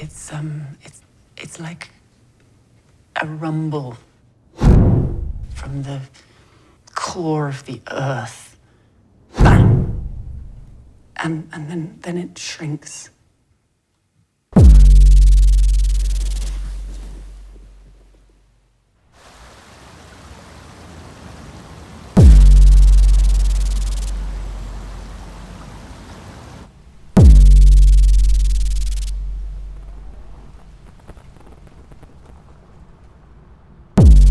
It's like a rumble from the core of the earth. Bang! And then it shrinks.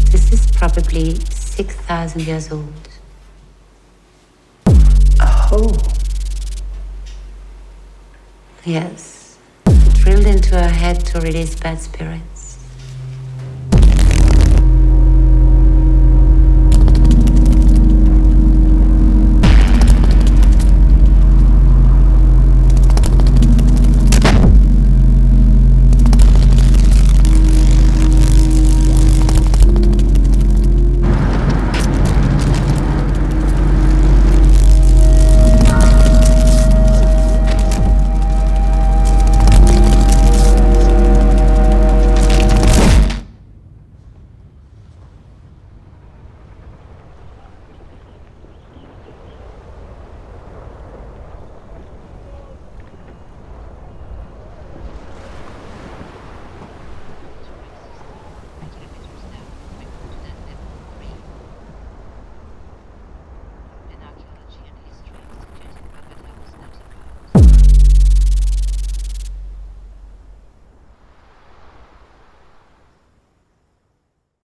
This is probably 6,000 years old. A hole. Yes. Drilled into her head to release bad spirits.